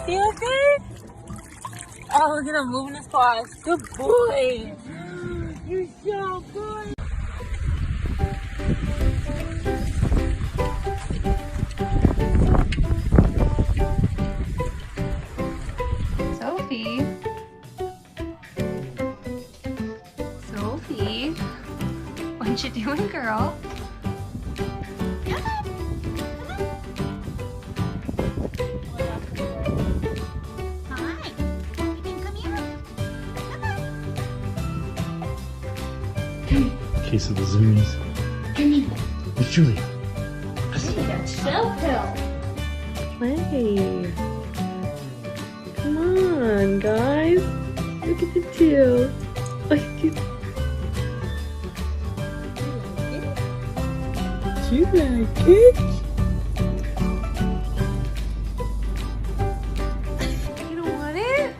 You okay? Oh, look at him moving his paws. Good boy. You're so good. Sophie. Sophie. What you doing, girl? Case of the zoomies. It's Julie. Play. Come on, guys. Look at the two. Look at you like it? You don't want it?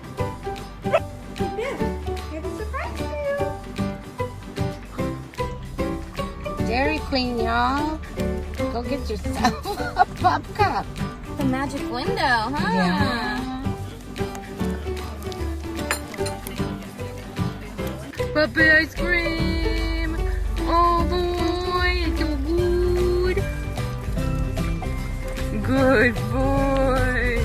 Here's a surprise for you. Dairy Queen, y'all. Go get yourself a pop cup. The magic window, huh? Yeah. Puppy ice cream. Oh boy, it's so good. Good boy.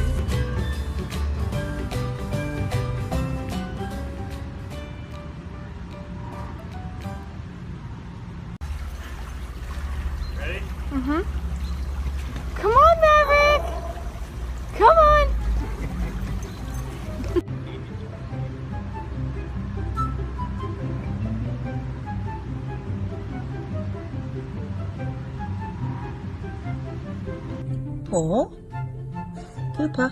Ready? Mm-hmm. Come on, Maverick! Come on! Oh, Poopa.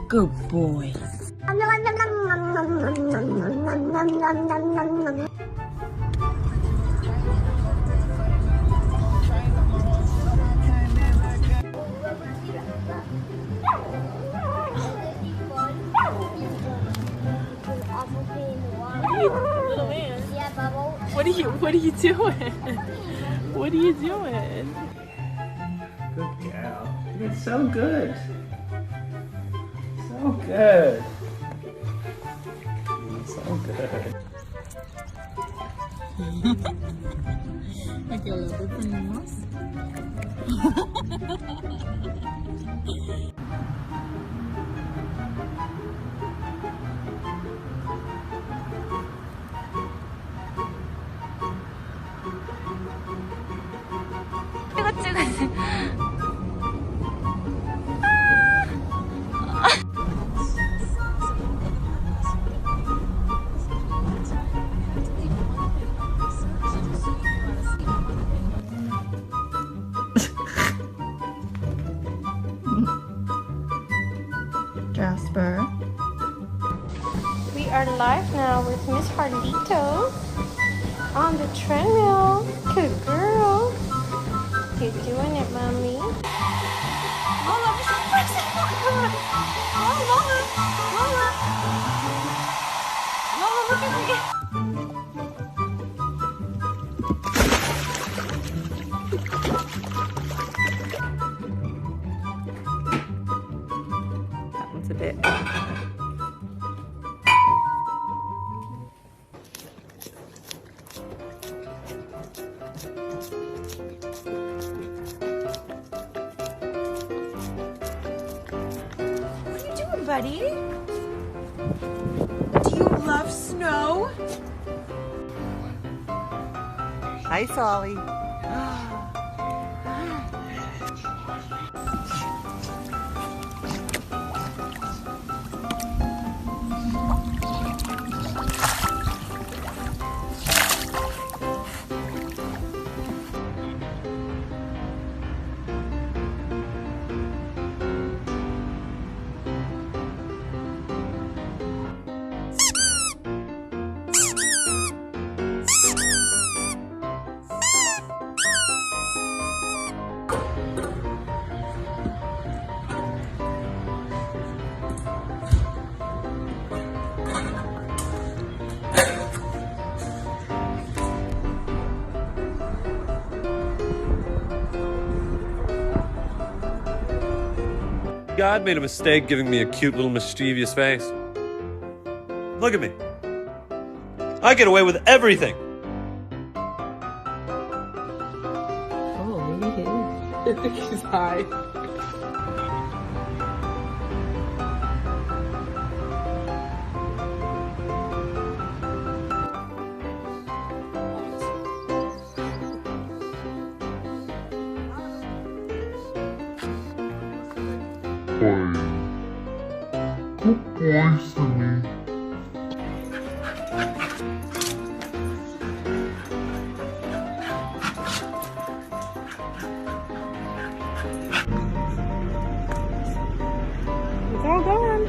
Good boy. Little man. Yeah, Bubble. What are you doing? What are you doing? Good gal. It's so good. So good. So good. Like a little bit nose. Jasper. We are live now with Miss Harlito on the treadmill. Good girl. You're doing it, mommy. Lola, Lola, look at me. That one's a bit. What are you doing, buddy? Do you love snow? Hi, Solly. God made a mistake giving me a cute little mischievous face. Look at me. I get away with everything. Oh, maybe he is. He's high. It's all gone.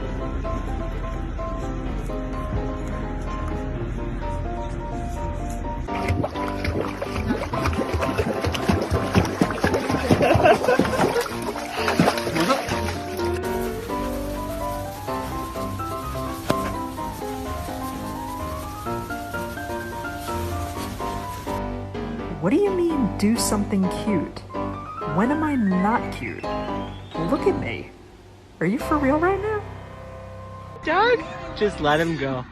What do you mean, do something cute? When am I not cute? Look at me. Are you for real right now? Doug, just let him go.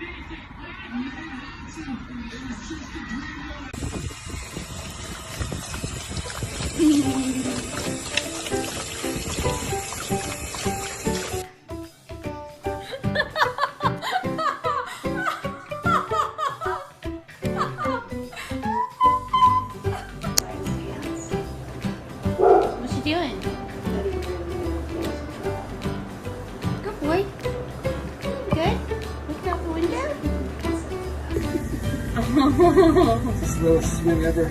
What's she doing? Good boy. Good. Look out the window. Slowest swing ever.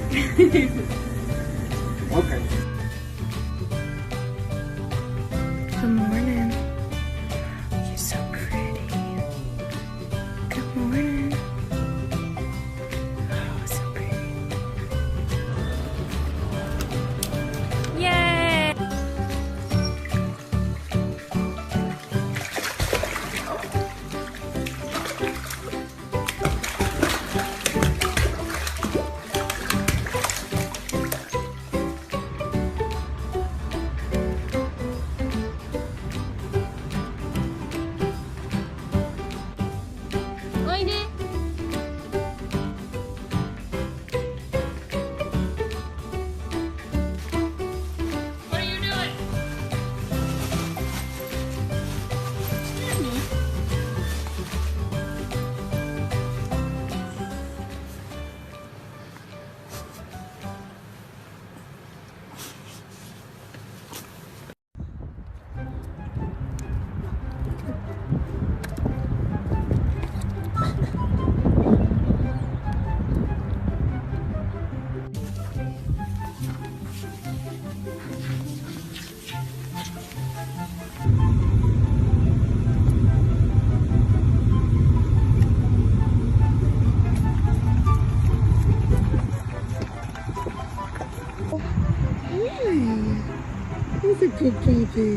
Okay. Good morning. You're so pretty. Good morning. Oh, so pretty. Yay! What are you doing? He's a good puppy.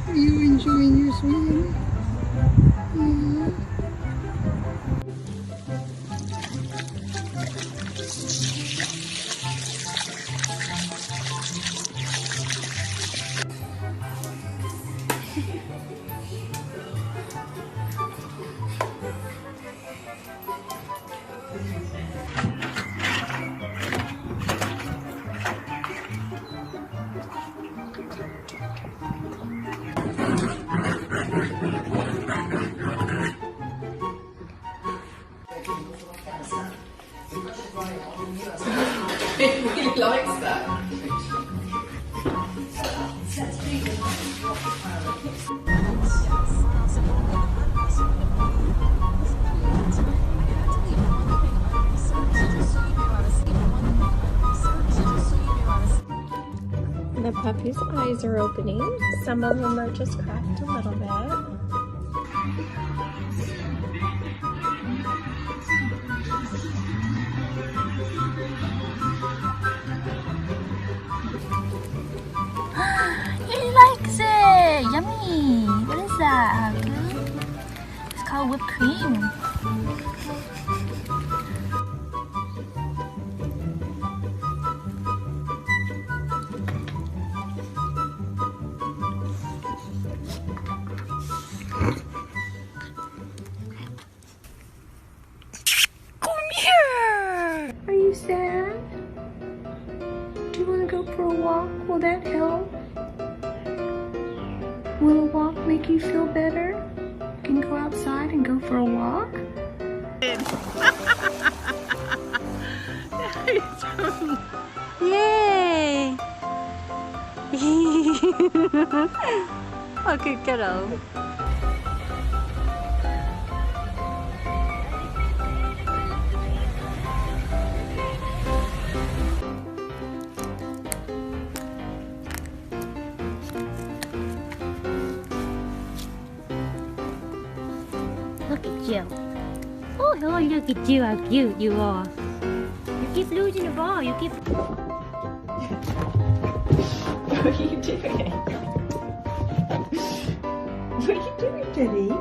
Are you enjoying your swim? Yeah. He likes that. The puppy's eyes are opening. Some of them are just cracked a little bit. He likes it! Yummy! What is that? It's called whipped cream. walk make you feel better? You can go outside and go for a walk? Yay! Oh, good kiddo. Look at you. Oh, look at you, how cute you are. You keep losing the ball, you keep... What are you doing? What are you doing, Teddy?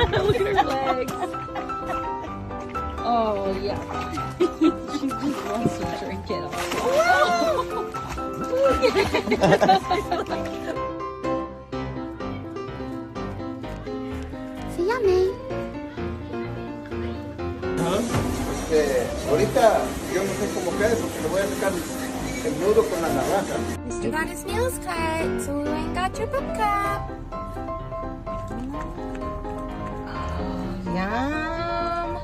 Look at her legs. Oh, yeah. She just wants to drink it all. Se llame. Ahorita yo no sé cómo quede porque le voy a sacar el nudo con la navaja. Mr. got his nails cut, so we ain't got your book cup. Yum.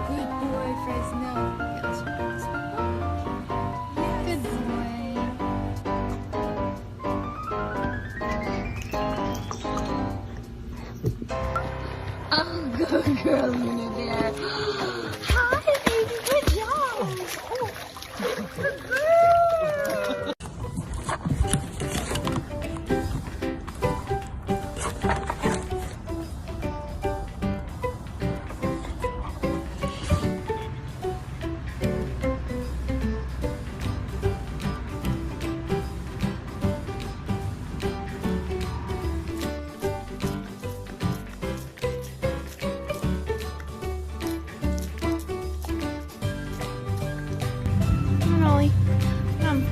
Good boy, Fresno. Good boy. Oh, good girl, Luna Bear. Hi, baby. Good job. Oh, good girl. Rolly. Come.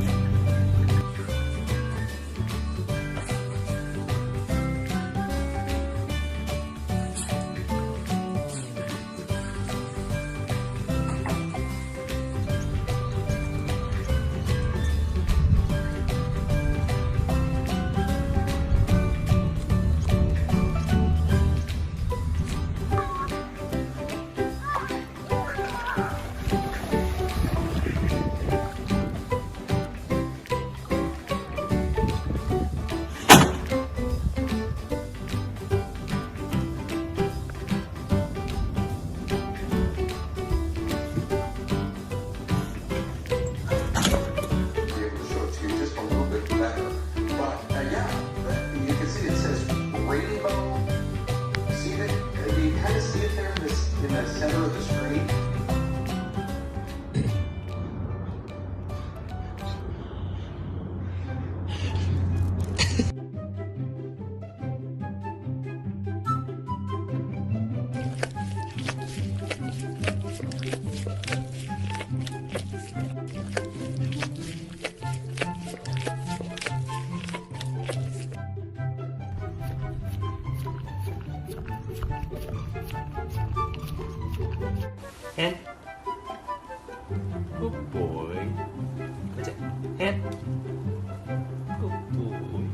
Hand. Good boy. That's it. Hand. Good boy.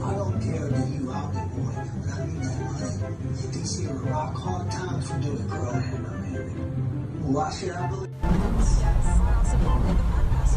I don't care that you out there, boy, but I need that money. These here are rock hard times for doing, girl. Why should I believe? Yes, and also the podcast.